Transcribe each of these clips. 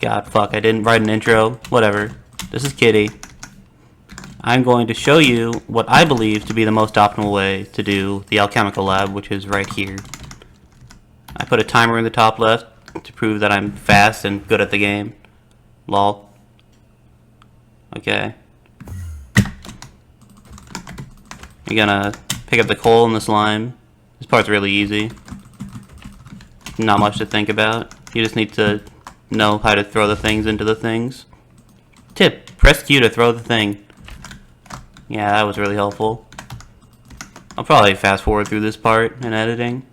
God, fuck, I didn't write an intro. Whatever. This is Kitty. I'm going to show you what I believe to be the most optimal way to do the Alchemical Lab, which is right here. I put a timer in the top left to prove that I'm fast and good at the game. Lol. Okay. You're gonna pick up the coal and the slime. This part's really easy. Not much to think about. You just need to know how to throw the things into the things. Tip, press Q to throw the thing. Yeah, that was really helpful. I'll probably fast forward through this part in editing,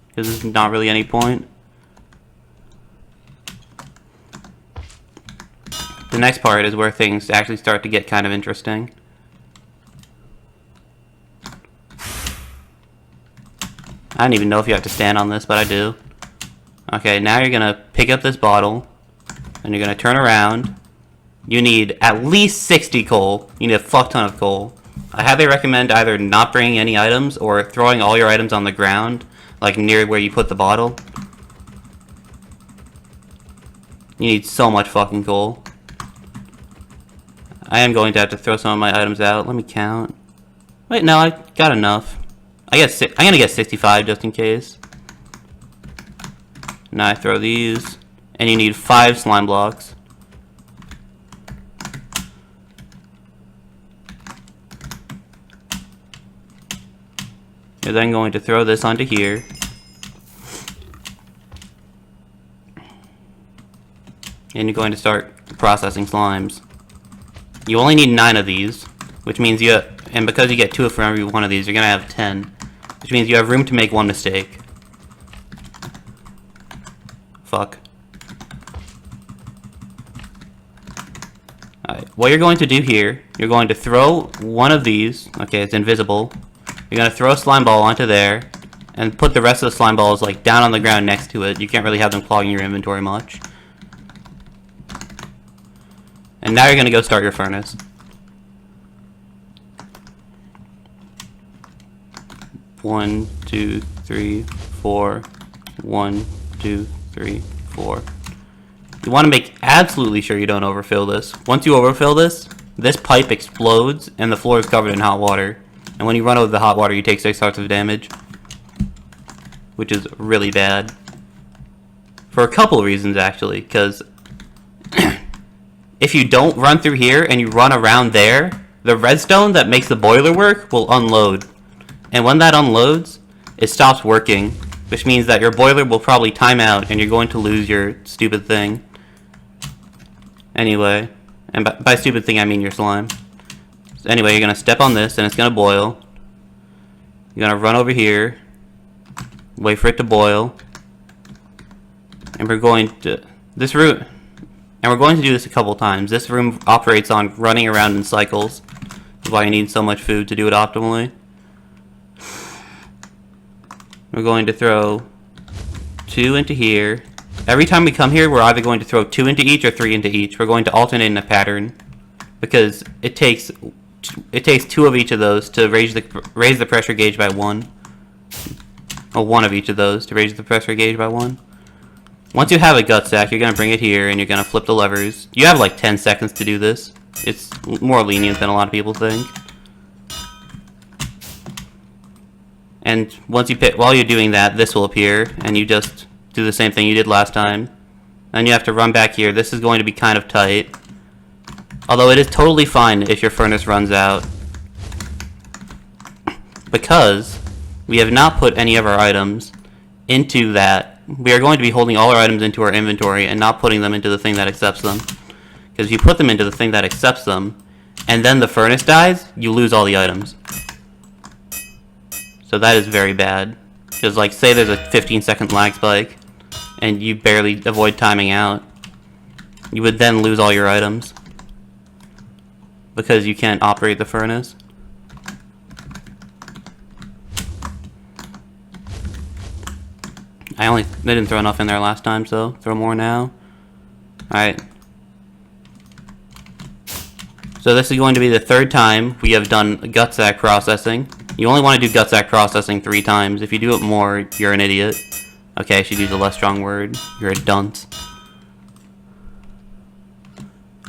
because there's not really any point. The next part is where things actually start to get kind of interesting. I don't even know if you have to stand on this, but I do. Okay, now you're gonna pick up this bottle, and you're gonna turn around. You need at least 60 coal. You need a fuck ton of coal. I highly recommend either not bringing any items or throwing all your items on the ground, like near where you put the bottle. You need so much fucking coal. I am going to have to throw some of my items out. Let me count. Wait, no, I got enough. I'm gonna get 65 just in case. Now I throw these, and you need 5 slime blocks. You're then going to throw this onto here. And you're going to start processing slimes. You only need 9 of these, which means and because you get 2 from every one of these, you're gonna have 10, which means you have room to make 1 mistake. Fuck. Alright, what you're going to do here, you're going to throw one of these. Okay, it's invisible. You're going to throw a slime ball onto there, and put the rest of the slime balls like down on the ground next to it. You can't really have them clogging your inventory much. And now you're going to go start your furnace. One, two, three, four. 1, 2, 3, 4. You want to make absolutely sure you don't overfill this. Once you overfill this, this pipe explodes and the floor is covered in hot water. And when you run over the hot water, you take 6 hearts of damage, which is really bad. For a couple of reasons, actually, because if you don't run through here and you run around there, the redstone that makes the boiler work will unload. And when that unloads, it stops working, which means that your boiler will probably time out and you're going to lose your stupid thing. Anyway, and by stupid thing I mean your slime. So anyway, you're going to step on this and it's going to boil. You're going to run over here, wait for it to boil, and we're going to do this a couple times. This room operates on running around in cycles. That's why you need so much food to do it optimally. We're going to throw 2 into here. Every time we come here, we're either going to throw 2 into each or 3 into each. We're going to alternate in a pattern because it takes 2 of each of those to raise the pressure gauge by 1. Or 1 of each of those to raise the pressure gauge by 1. Once you have a gut sack, you're going to bring it here and you're going to flip the levers. You have like 10 seconds to do this. It's more lenient than a lot of people think. And once while you're doing that, this will appear, and you just do the same thing you did last time. Then you have to run back here. This is going to be kind of tight. Although it is totally fine if your furnace runs out. Because we have not put any of our items into that. We are going to be holding all our items into our inventory and not putting them into the thing that accepts them. Because if you put them into the thing that accepts them, and then the furnace dies, you lose all the items. So that is very bad. Because like, say there's a 15-second lag spike, and you barely avoid timing out. You would then lose all your items. Because you can't operate the furnace. They didn't throw enough in there last time, so throw more now. Alright. So this is going to be the 3rd time we have done gut sack processing. You only want to do gut sack processing 3 times. If you do it more, you're an idiot. Okay, I should use a less strong word. You're a dunce.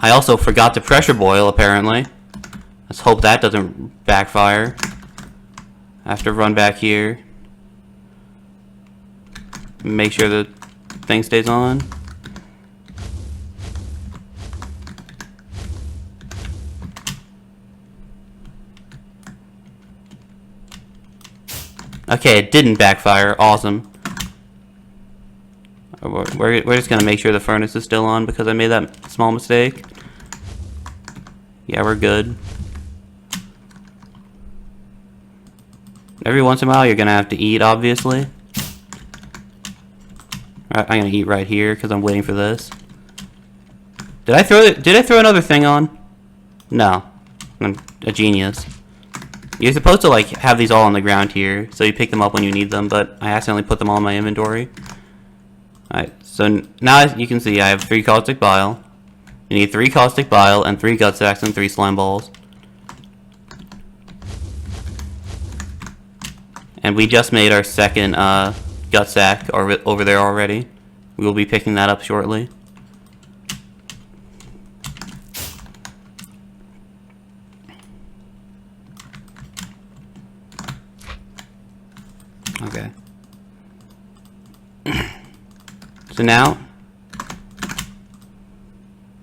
I also forgot to pressure boil, apparently. Let's hope that doesn't backfire. I have to run back here. Make sure the thing stays on. Okay, it didn't backfire. Awesome. We're just gonna make sure the furnace is still on because I made that small mistake. Yeah, we're good. Every once in a while, you're gonna have to eat, obviously. I'm gonna eat right here because I'm waiting for this. Did I throw another thing on? No, I'm a genius. You're supposed to like have these all on the ground here, so you pick them up when you need them. But I accidentally put them all in my inventory. All right, so now you can see I have 3 caustic bile. You need 3 caustic bile and 3 gut sacks and 3 slime balls. And we just made our second gut sack over there already. We will be picking that up shortly. Okay. So now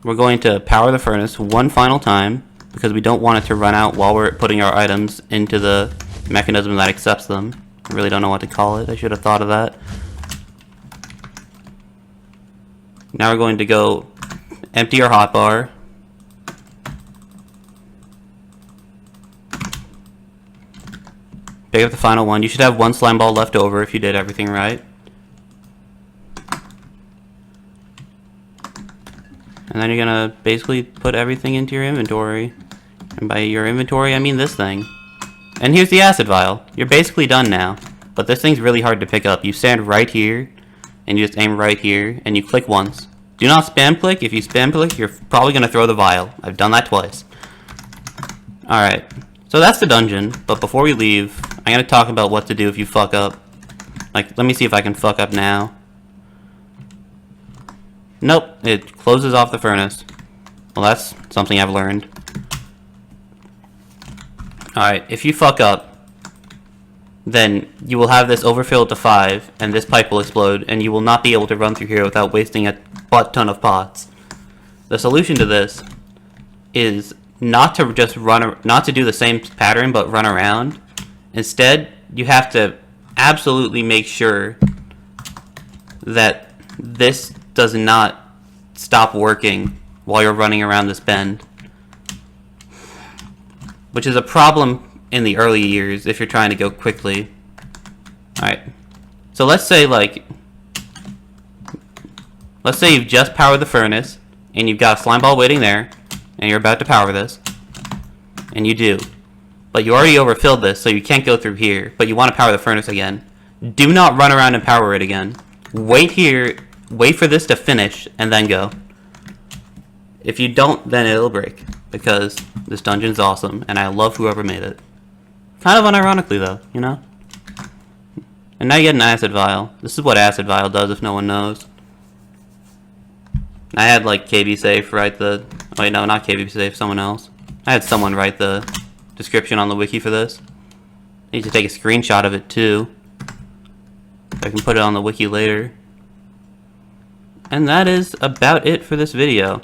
we're going to power the furnace one final time because we don't want it to run out while we're putting our items into the mechanism that accepts them. I really don't know what to call it. I should have thought of that. Now we're going to go empty our hotbar. Pick up the final one. You should have 1 slime ball left over if you did everything right. And then you're gonna basically put everything into your inventory. And by your inventory, I mean this thing. And here's the acid vial. You're basically done now. But this thing's really hard to pick up. You stand right here, and you just aim right here, and you click once. Do not spam click. If you spam click, you're probably gonna throw the vial. I've done that twice. Alright. So that's the dungeon, but before we leave, I'm gonna talk about what to do if you fuck up. Like, let me see if I can fuck up now. Nope, it closes off the furnace. Well, that's something I've learned. Alright, if you fuck up, then you will have this overfilled to 5, and this pipe will explode, and you will not be able to run through here without wasting a butt ton of pots. The solution to this is not to just not to do the same pattern, but run around. Instead, you have to absolutely make sure that this does not stop working while you're running around this bend. Which is a problem in the early years if you're trying to go quickly. Alright. So let's say you've just powered the furnace and you've got a slime ball waiting there and you're about to power this. And you do. But you already overfilled this, so you can't go through here, but you want to power the furnace again. Do not run around and power it again. Wait here, wait for this to finish, and then go. If you don't, then it'll break, because this dungeon's awesome, and I love whoever made it. Kind of unironically, though, you know? And now you get an acid vial. This is what acid vial does, if no one knows. I had, like, KB Safe write the... Wait, no, not KB Safe, someone else. I had someone write the description on the wiki for this. I need to take a screenshot of it, too. I can put it on the wiki later. And that is about it for this video.